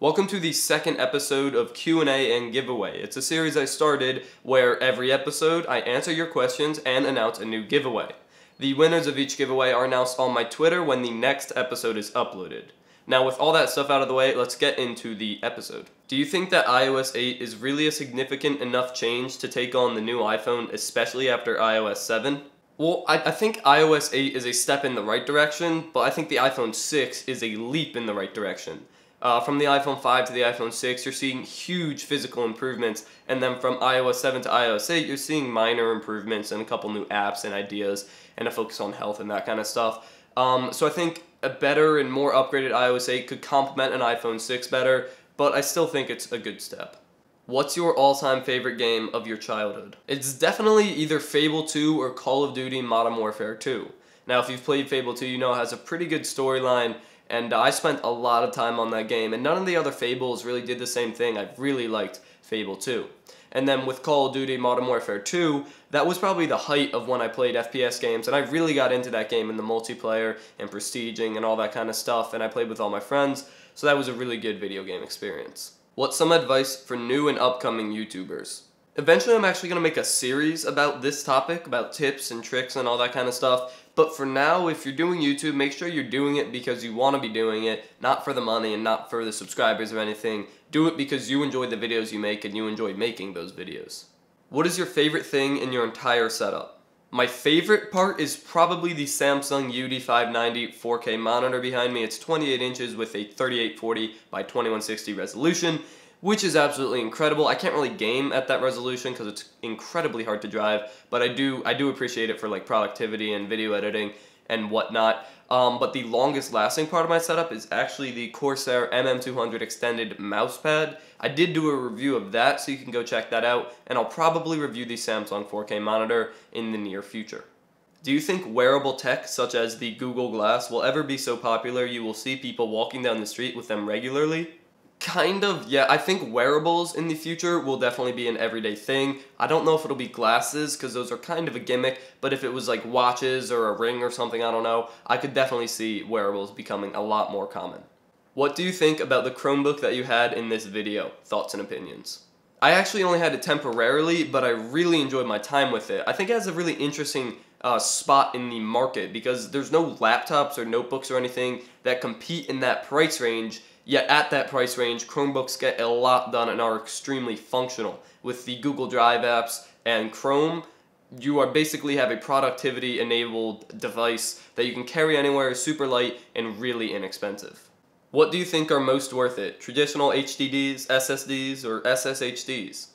Welcome to the second episode of Q&A and Giveaway. It's a series I started where every episode I answer your questions and announce a new giveaway. The winners of each giveaway are announced on my Twitter when the next episode is uploaded. Now with all that stuff out of the way, let's get into the episode. Do you think that iOS 8 is really a significant enough change to take on the new iPhone, especially after iOS 7? Well, I think iOS 8 is a step in the right direction, but I think the iPhone 6 is a leap in the right direction. From the iPhone 5 to the iPhone 6, you're seeing huge physical improvements, and then from iOS 7 to iOS 8, you're seeing minor improvements and a couple new apps and ideas, and a focus on health and that kind of stuff. So I think a better and more upgraded iOS 8 could complement an iPhone 6 better, but I still think it's a good step. What's your all-time favorite game of your childhood? It's definitely either Fable 2 or Call of Duty Modern Warfare 2. Now, if you've played Fable 2, you know it has a pretty good storyline, and I spent a lot of time on that game, and none of the other Fables really did the same thing. I really liked Fable 2. And then with Call of Duty Modern Warfare 2, that was probably the height of when I played FPS games, and I really got into that game in the multiplayer and prestiging and all that kind of stuff, and I played with all my friends, so that was a really good video game experience. What's some advice for new and upcoming YouTubers? Eventually I'm actually going to make a series about this topic, about tips and tricks and all that kind of stuff, but for now, if you're doing YouTube, make sure you're doing it because you want to be doing it, not for the money and not for the subscribers or anything. Do it because you enjoy the videos you make and you enjoy making those videos. What is your favorite thing in your entire setup? My favorite part is probably the Samsung UD590 4K monitor behind me. It's 28 inches with a 3840 by 2160 resolution, which is absolutely incredible. I can't really game at that resolution because it's incredibly hard to drive, but I do appreciate it for like productivity and video editing and whatnot. But the longest lasting part of my setup is actually the Corsair MM200 extended mousepad. I did do a review of that, so you can go check that out, and I'll probably review the Samsung 4K monitor in the near future. Do you think wearable tech such as the Google Glass will ever be so popular you will see people walking down the street with them regularly? Kind of, yeah. I think wearables in the future will definitely be an everyday thing. I don't know if it'll be glasses, because those are kind of a gimmick, but if it was like watches or a ring or something, I don't know, I could definitely see wearables becoming a lot more common. What do you think about the Chromebook that you had in this video? Thoughts and opinions. I actually only had it temporarily, but I really enjoyed my time with it. I think it has a really interesting spot in the market, because there's no laptops or notebooks or anything that compete in that price range. Yet at that price range, Chromebooks get a lot done and are extremely functional. With the Google Drive apps and Chrome, you are basically have a productivity-enabled device that you can carry anywhere, super light, and really inexpensive. What do you think are most worth it? Traditional HDDs, SSDs, or SSHDs?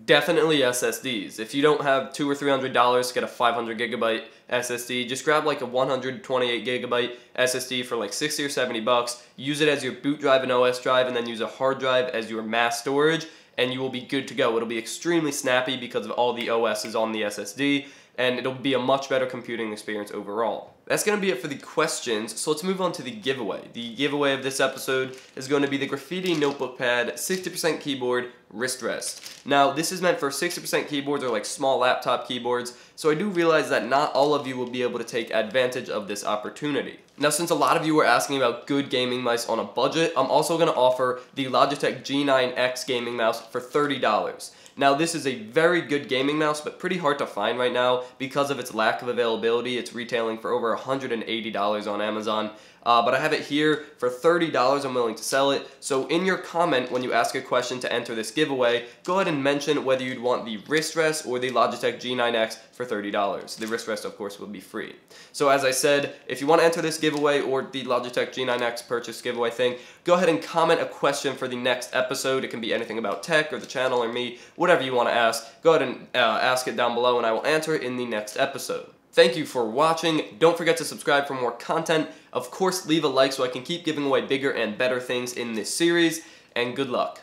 Definitely SSDs. If you don't have $200 or $300 to get a 500 gigabyte SSD, just grab like a 128 gigabyte SSD for like 60 or 70 bucks, use it as your boot drive and OS drive, and then use a hard drive as your mass storage, and you will be good to go. It'll be extremely snappy because of all the OS is on the SSD, and it'll be a much better computing experience overall. That's going to be it for the questions, so let's move on to the giveaway. The giveaway of this episode is going to be the Graffiti Notebook Pad 60% keyboard wrist rest. Now, this is meant for 60% keyboards or like small laptop keyboards, so I do realize that not all of you will be able to take advantage of this opportunity. Now, since a lot of you were asking about good gaming mice on a budget, I'm also going to offer the Logitech G9X gaming mouse for $30. Now, this is a very good gaming mouse, but pretty hard to find right now because of its lack of availability. It's retailing for over $180 on Amazon, but I have it here for $30. I'm willing to sell it. So in your comment, when you ask a question to enter this giveaway, go ahead and mention whether you'd want the wrist rest or the Logitech G9X for $30. The wrist rest, of course, will be free. So as I said, if you want to enter this giveaway or the Logitech G9X purchase giveaway thing, go ahead and comment a question for the next episode. It can be anything about tech or the channel or me, whatever you want to ask. Go ahead and ask it down below and I will answer it in the next episode. Thank you for watching. Don't forget to subscribe for more content. Of course, leave a like so I can keep giving away bigger and better things in this series, and good luck.